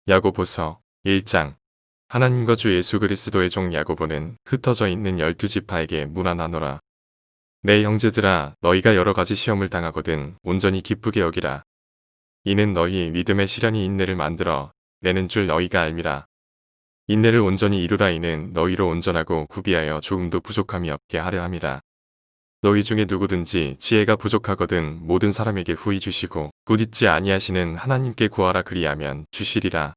야고보서 1장. 하나님과 주 예수 그리스도의 종 야고보는 흩어져 있는 12지파에게 문안하노라. 내 형제들아, 너희가 여러 가지 시험을 당하거든 온전히 기쁘게 여기라. 이는 너희 믿음의 시련이 인내를 만들어 내는 줄 너희가 알미라. 인내를 온전히 이루라. 이는 너희로 온전하고 구비하여 조금도 부족함이 없게 하려 함이라. 너희 중에 누구든지 지혜가 부족하거든 모든 사람에게 후히 주시고 곧 잊지 아니하시는 하나님께 구하라. 그리하면 주시리라.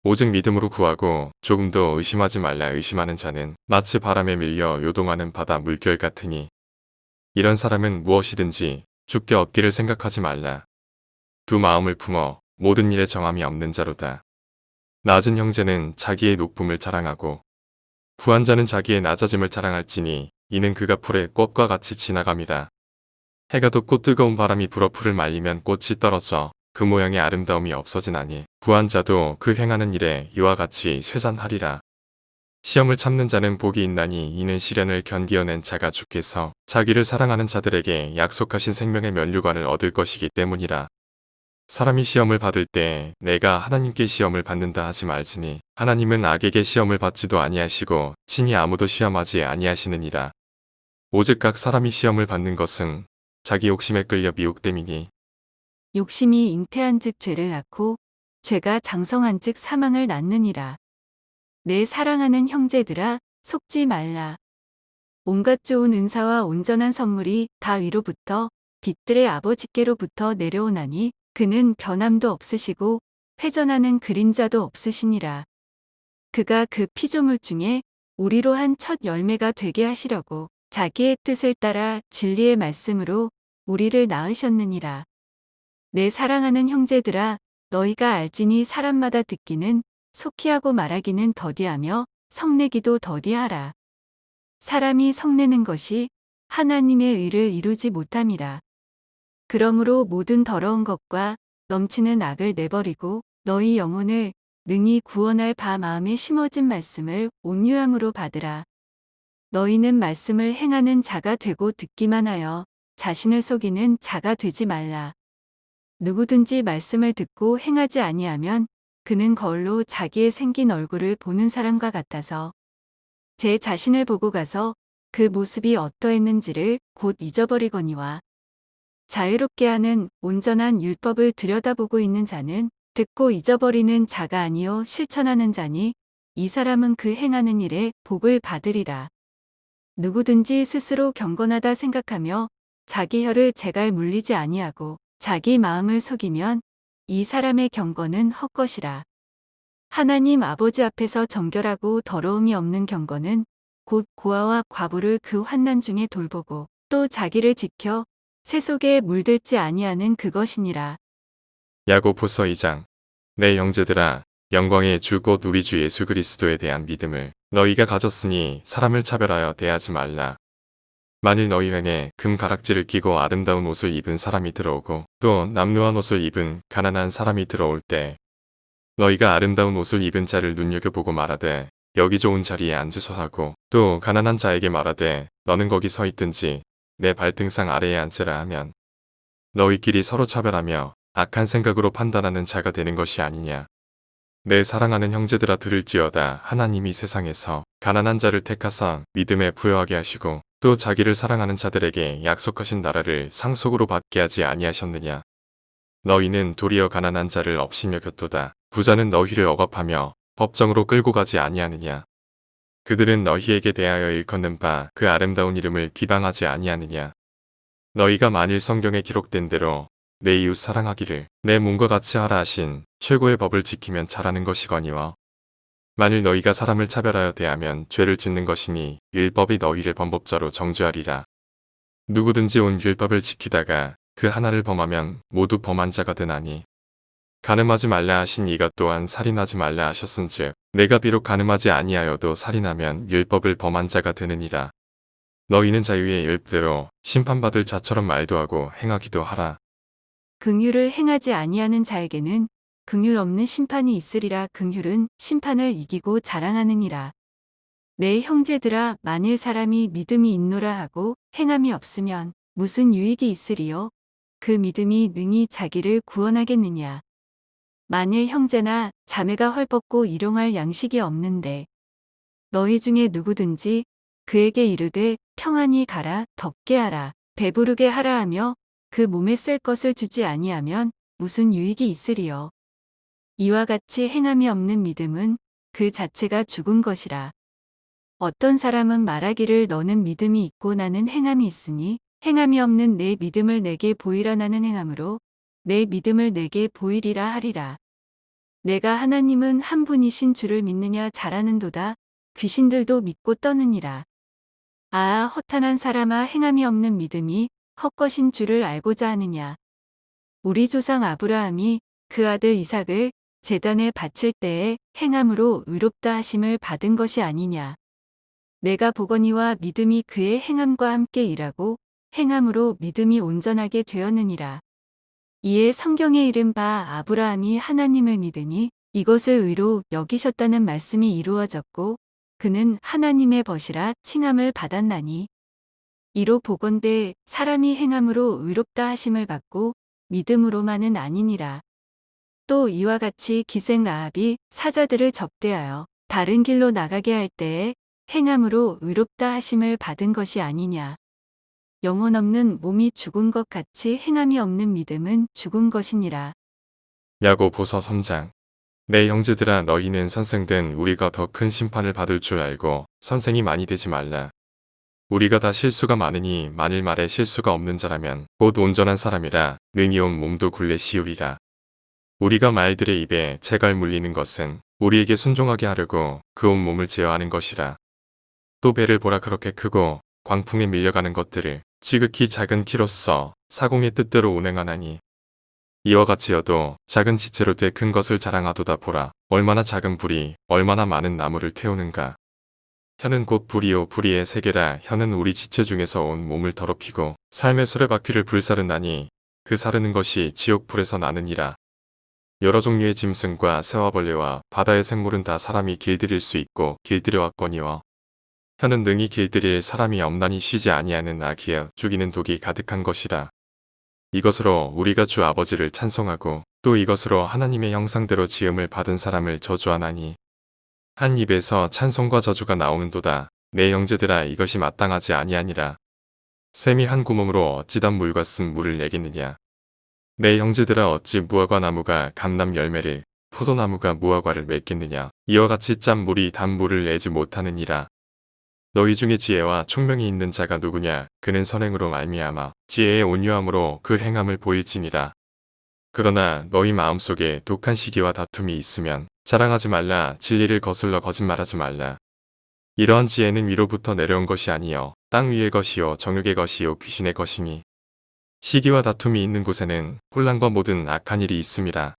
오직 믿음으로 구하고 조금도 의심하지 말라. 의심하는 자는 마치 바람에 밀려 요동하는 바다 물결 같으니 이런 사람은 무엇이든지 주께 얻기를 생각하지 말라. 두 마음을 품어 모든 일에 정함이 없는 자로다. 낮은 형제는 자기의 높음을 자랑하고 부한 자는 자기의 낮아짐을 자랑할지니 이는 그가 풀의 꽃과 같이 지나감이라. 해가 돋고 뜨거운 바람이 불어 풀을 말리면 꽃이 떨어져 그 모양의 아름다움이 없어지나니 부한 자도 그 행하는 일에 이와 같이 쇠잔하리라. 시험을 참는 자는 복이 있나니 이는 시련을 견디어낸 자가 주께서 자기를 사랑하는 자들에게 약속하신 생명의 면류관을 얻을 것이기 때문이라. 사람이 시험을 받을 때 내가 하나님께 시험을 받는다 하지 말지니 하나님은 악에게 시험을 받지도 아니하시고 친히 아무도 시험하지 아니하시느니라. 오직 각 사람이 시험을 받는 것은 자기 욕심에 끌려 미혹됨이니 욕심이 잉태한즉 죄를 낳고 죄가 장성한즉 사망을 낳느니라. 내 사랑하는 형제들아, 속지 말라. 온갖 좋은 은사와 온전한 선물이 다 위로부터 빛들의 아버지께로부터 내려오나니 그는 변함도 없으시고 회전하는 그림자도 없으시니라. 그가 그 피조물 중에 우리로 한 첫 열매가 되게 하시려고 자기의 뜻을 따라 진리의 말씀으로 우리를 낳으셨느니라. 내 사랑하는 형제들아, 너희가 알지니 사람마다 듣기는 속히 하고 말하기는 더디하며 성내기도 더디하라. 사람이 성내는 것이 하나님의 의를 이루지 못함이라. 그러므로 모든 더러운 것과 넘치는 악을 내버리고 너희 영혼을 능히 구원할 바 마음에 심어진 말씀을 온유함으로 받으라. 너희는 말씀을 행하는 자가 되고 듣기만 하여 자신을 속이는 자가 되지 말라. 누구든지 말씀을 듣고 행하지 아니하면 그는 거울로 자기의 생긴 얼굴을 보는 사람과 같아서 제 자신을 보고 가서 그 모습이 어떠했는지를 곧 잊어버리거니와 자유롭게 하는 온전한 율법을 들여다보고 있는 자는 듣고 잊어버리는 자가 아니요 실천하는 자니 이 사람은 그 행하는 일에 복을 받으리라. 누구든지 스스로 경건하다 생각하며 자기 혀를 제갈 물리지 아니하고 자기 마음을 속이면 이 사람의 경건은 헛것이라. 하나님 아버지 앞에서 정결하고 더러움이 없는 경건은 곧 고아와 과부를 그 환난 중에 돌보고 또 자기를 지켜 새 속에 물들지 아니하는 그것이니라. 야고보서 2장. 내 형제들아, 영광의 주 곧 우리 주 예수 그리스도에 대한 믿음을 너희가 가졌으니 사람을 차별하여 대하지 말라. 만일 너희 횡에 금 가락지를 끼고 아름다운 옷을 입은 사람이 들어오고 또 남루한 옷을 입은 가난한 사람이 들어올 때 너희가 아름다운 옷을 입은 자를 눈여겨보고 말하되 여기 좋은 자리에 앉으소서 하고 또 가난한 자에게 말하되 너는 거기 서 있든지 내 발등상 아래에 앉으라 하면 너희끼리 서로 차별하며 악한 생각으로 판단하는 자가 되는 것이 아니냐. 내 사랑하는 형제들아, 들을지어다. 하나님이 세상에서 가난한 자를 택하사 믿음에 부여하게 하시고 또 자기를 사랑하는 자들에게 약속하신 나라를 상속으로 받게 하지 아니하셨느냐. 너희는 도리어 가난한 자를 업신 여겼도다. 부자는 너희를 억압하며 법정으로 끌고 가지 아니하느냐. 그들은 너희에게 대하여 일컫는 바 그 아름다운 이름을 비방하지 아니하느냐. 너희가 만일 성경에 기록된 대로 내 이웃 사랑하기를 내 몸과 같이 하라 하신 최고의 법을 지키면 잘하는 것이거니와 만일 너희가 사람을 차별하여 대하면 죄를 짓는 것이니 율법이 너희를 범법자로 정죄하리라. 누구든지 온 율법을 지키다가 그 하나를 범하면 모두 범한 자가 되나니 간음하지 말라 하신 이가 또한 살인하지 말라 하셨은즉 내가 비록 간음하지 아니하여도 살인하면 율법을 범한 자가 되느니라. 너희는 자유의 율법대로 심판받을 자처럼 말도 하고 행하기도 하라. 긍휼을 행하지 아니하는 자에게는 긍휼 없는 심판이 있으리라. 긍휼은 심판을 이기고 자랑하느니라. 내 형제들아, 만일 사람이 믿음이 있노라 하고 행함이 없으면 무슨 유익이 있으리요? 그 믿음이 능히 자기를 구원하겠느냐. 만일 형제나 자매가 헐벗고 일용할 양식이 없는데 너희 중에 누구든지 그에게 이르되 평안히 가라 덥게 하라 배부르게 하라 하며 그 몸에 쓸 것을 주지 아니하면 무슨 유익이 있으리요. 이와 같이 행함이 없는 믿음은 그 자체가 죽은 것이라. 어떤 사람은 말하기를 너는 믿음이 있고 나는 행함이 있으니 행함이 없는 내 믿음을 내게 보이라 나는 행함으로 내 믿음을 내게 보이리라 하리라. 내가 하나님은 한 분이신 줄을 믿느냐 잘하는도다. 귀신들도 믿고 떠느니라. 아 허탄한 사람아 행함이 없는 믿음이 헛것인 줄을 알고자 하느냐. 우리 조상 아브라함이 그 아들 이삭을 제단에 바칠 때에 행함으로 의롭다 하심을 받은 것이 아니냐. 내가 보거니와 믿음이 그의 행함과 함께 일하고 행함으로 믿음이 온전하게 되었느니라. 이에 성경에 이른 바 아브라함이 하나님을 믿으니 이것을 의로 여기셨다는 말씀이 이루어졌고 그는 하나님의 벗이라 칭함을 받았나니 이로 보건대 사람이 행함으로 의롭다 하심을 받고 믿음으로만은 아니니라. 또 이와 같이 기생 라합이 사자들을 접대하여 다른 길로 나가게 할 때에 행함으로 의롭다 하심을 받은 것이 아니냐. 영혼 없는 몸이 죽은 것 같이 행함이 없는 믿음은 죽은 것이니라. 야고보서 3장. 내 형제들아 너희는 선생된 우리가 더 큰 심판을 받을 줄 알고 선생이 많이 되지 말라. 우리가 다 실수가 많으니 만일 말에 실수가 없는 자라면 곧 온전한 사람이라 능히 온 몸도 굴레 씌우리라. 우리가 말들의 입에 재갈 물리는 것은 우리에게 순종하게 하려고 그 온 몸을 제어하는 것이라. 또 배를 보라 그렇게 크고 광풍에 밀려가는 것들을 지극히 작은 키로써 사공의 뜻대로 운행하나니 이와 같이여도 작은 지체로 돼 큰 것을 자랑하도다 보라. 얼마나 작은 불이 얼마나 많은 나무를 태우는가. 혀는 곧 불이요 불의의 세계라. 혀는 우리 지체 중에서 온 몸을 더럽히고 삶의 수레바퀴를 불사르나니 그 사르는 것이 지옥불에서 나느니라. 여러 종류의 짐승과 새와 벌레와 바다의 생물은 다 사람이 길들일 수 있고 길들여왔거니와 혀는 능히 길들일 사람이 없나니 쉬지 아니하는 악이여 죽이는 독이 가득한 것이라. 이것으로 우리가 주 아버지를 찬송하고 또 이것으로 하나님의 형상대로 지음을 받은 사람을 저주하나니 한 입에서 찬송과 저주가 나오는도다. 내 형제들아 이것이 마땅하지 아니하니라. 샘이 한 구멍으로 어찌 단 물과 쓴 물을 내겠느냐. 내 형제들아 어찌 무화과 나무가 감람 열매를 포도나무가 무화과를 맺겠느냐. 이와 같이 짠 물이 단 물을 내지 못하느니라. 너희 중에 지혜와 총명이 있는 자가 누구냐. 그는 선행으로 말미암아 지혜의 온유함으로 그 행함을 보일지니라. 그러나 너희 마음속에 독한 시기와 다툼이 있으면 자랑하지 말라. 진리를 거슬러 거짓말하지 말라. 이러한 지혜는 위로부터 내려온 것이 아니요 땅 위의 것이요 정욕의 것이요 귀신의 것이니 시기와 다툼이 있는 곳에는 혼란과 모든 악한 일이 있음이라.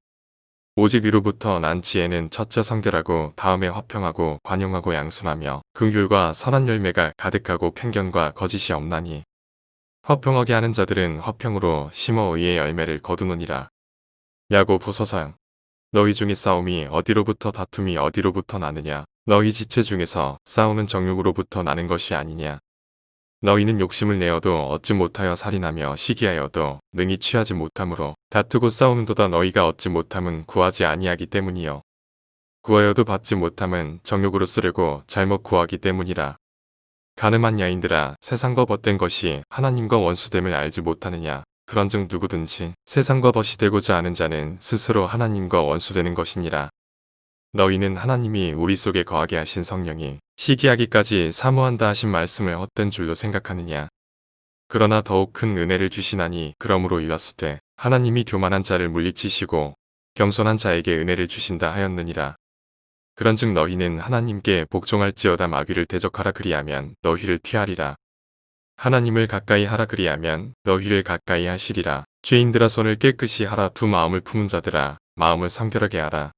오직 위로부터 난 지혜는 첫째 성결하고 다음에 화평하고 관용하고 양순하며 긍휼과 선한 열매가 가득하고 편견과 거짓이 없나니 화평하게 하는 자들은 화평으로 심어 의의 열매를 거두느니라. 야고보서 4장. 너희 중에 싸움이 어디로부터 다툼이 어디로부터 나느냐. 너희 지체 중에서 싸움은 정욕으로부터 나는 것이 아니냐. 너희는 욕심을 내어도 얻지 못하여 살인하며 시기하여도 능히 취하지 못함으로 다투고 싸우는도다. 너희가 얻지 못함은 구하지 아니하기 때문이요 구하여도 받지 못함은 정욕으로 쓰려고 잘못 구하기 때문이라. 가늠한 야인들아 세상과 벗된 것이 하나님과 원수됨을 알지 못하느냐. 그런즉 누구든지 세상과 벗이 되고자 하는 자는 스스로 하나님과 원수되는 것이니라. 너희는 하나님이 우리 속에 거하게 하신 성령이 시기하기까지 사모한다 하신 말씀을 헛된 줄로 생각하느냐. 그러나 더욱 큰 은혜를 주시나니 그러므로 이왔으되 하나님이 교만한 자를 물리치시고 겸손한 자에게 은혜를 주신다 하였느니라. 그런즉 너희는 하나님께 복종할지어다. 마귀를 대적하라 그리하면 너희를 피하리라. 하나님을 가까이 하라 그리하면 너희를 가까이 하시리라. 죄인들아 손을 깨끗이 하라. 두 마음을 품은 자들아 마음을 성결하게 하라.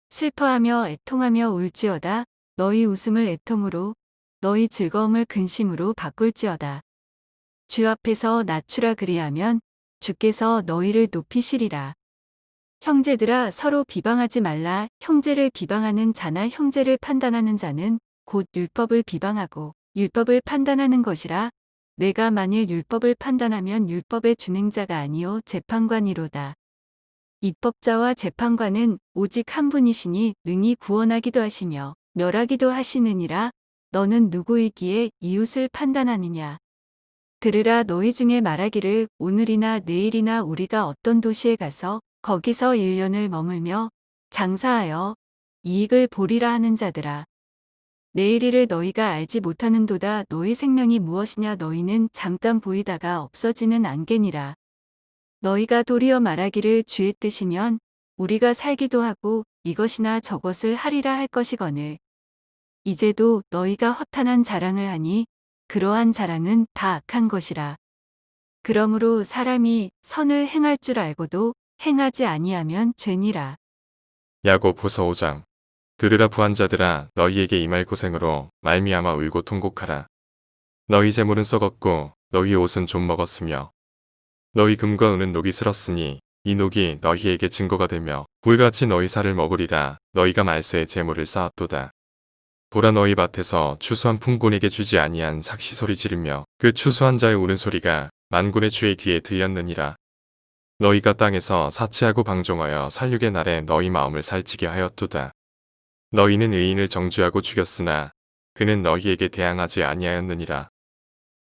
슬퍼하며 애통하며 울지어다. 너희 웃음을 애통으로 너희 즐거움을 근심으로 바꿀지어다. 주 앞에서 낮추라 그리하면 주께서 너희를 높이시리라. 형제들아 서로 비방하지 말라. 형제를 비방하는 자나 형제를 판단하는 자는 곧 율법을 비방하고 율법을 판단하는 것이라. 내가 만일 율법을 판단하면 율법의 준행자가 아니요 재판관이로다. 입법자와 재판관은 오직 한 분이시니 능히 구원하기도 하시며 멸하기도 하시느니라. 너는 누구이기에 이웃을 판단하느냐. 들으라. 너희 중에 말하기를 오늘이나 내일이나 우리가 어떤 도시에 가서 거기서 1년을 머물며 장사하여 이익을 보리라 하는 자들아. 내일 일을 너희가 알지 못하는도다. 너희 생명이 무엇이냐. 너희는 잠깐 보이다가 없어지는 안개니라. 너희가 도리어 말하기를 주의 뜻이면 우리가 살기도 하고 이것이나 저것을 하리라 할 것이거늘. 이제도 너희가 허탄한 자랑을 하니 그러한 자랑은 다 악한 것이라. 그러므로 사람이 선을 행할 줄 알고도 행하지 아니하면 죄니라. 야고보서 5장. 들으라 부한자들아, 너희에게 임할 고생으로 말미암아 울고 통곡하라. 너희 재물은 썩었고 너희 옷은 좀 먹었으며 너희 금과 은은 녹이 슬었으니 이 녹이 너희에게 증거가 되며 불같이 너희 살을 먹으리라. 너희가 말세에 재물을 쌓았도다. 보라, 너희 밭에서 추수한 풍군에게 주지 아니한 삭시 소리 지르며 그 추수한 자의 우는 소리가 만군의 주의 귀에 들렸느니라. 너희가 땅에서 사치하고 방종하여 살육의 날에 너희 마음을 살찌게 하였도다. 너희는 의인을 정죄하고 죽였으나 그는 너희에게 대항하지 아니하였느니라.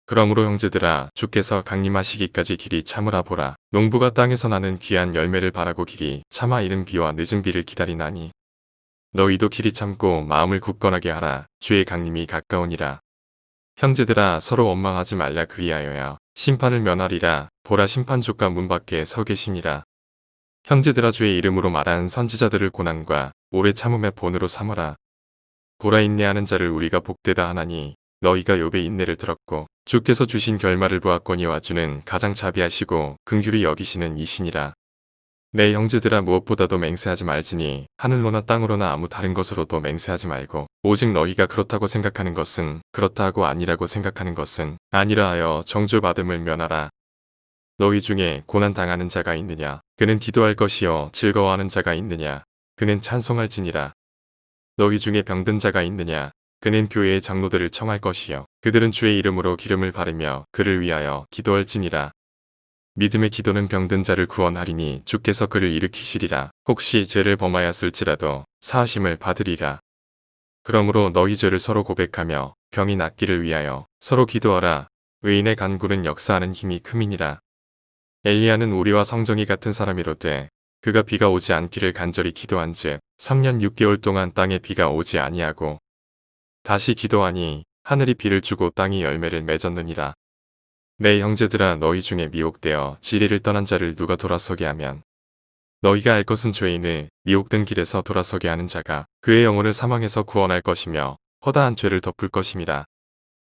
그러므로 형제들아, 주께서 강림하시기까지 길이 참으라. 보라, 농부가 땅에서 나는 귀한 열매를 바라고 길이 참아 이른 비와 늦은 비를 기다리나니 너희도 길이 참고 마음을 굳건하게 하라. 주의 강림이 가까우니라. 형제들아, 서로 원망하지 말라. 그리하여야 심판을 면하리라. 보라, 심판주가 문 밖에 서 계시니라. 형제들아, 주의 이름으로 말한 선지자들을 고난과 오래 참음의 본으로 삼으라. 보라, 인내하는 자를 우리가 복되다 하나니 너희가 욥의 인내를 들었고 주께서 주신 결말을 보았거니와 주는 가장 자비하시고 긍휼히 여기시는 이시니라. 내 형제들아, 무엇보다도 맹세하지 말지니 하늘로나 땅으로나 아무 다른 것으로도 맹세하지 말고 오직 너희가 그렇다고 생각하는 것은 그렇다 하고 아니라고 생각하는 것은 아니라 하여 정죄받음을 면하라. 너희 중에 고난 당하는 자가 있느냐. 그는 기도할 것이요 즐거워하는 자가 있느냐. 그는 찬송할지니라. 너희 중에 병든 자가 있느냐. 그는 교회의 장로들을 청할 것이요 그들은 주의 이름으로 기름을 바르며 그를 위하여 기도할지니라. 믿음의 기도는 병든 자를 구원하리니 주께서 그를 일으키시리라. 혹시 죄를 범하였을지라도 사하심을 받으리라. 그러므로 너희 죄를 서로 고백하며 병이 낫기를 위하여 서로 기도하라. 의인의 간구는 역사하는 힘이 큼이니라. 엘리야는 우리와 성정이 같은 사람이로되 그가 비가 오지 않기를 간절히 기도한즉 3년 6개월 동안 땅에 비가 오지 아니하고 다시 기도하니 하늘이 비를 주고 땅이 열매를 맺었느니라. 내 형제들아, 너희 중에 미혹되어 진리를 떠난 자를 누가 돌아서게 하면 너희가 알 것은 죄인을 미혹된 길에서 돌아서게 하는 자가 그의 영혼을 사망에서 구원할 것이며 허다한 죄를 덮을 것임이라.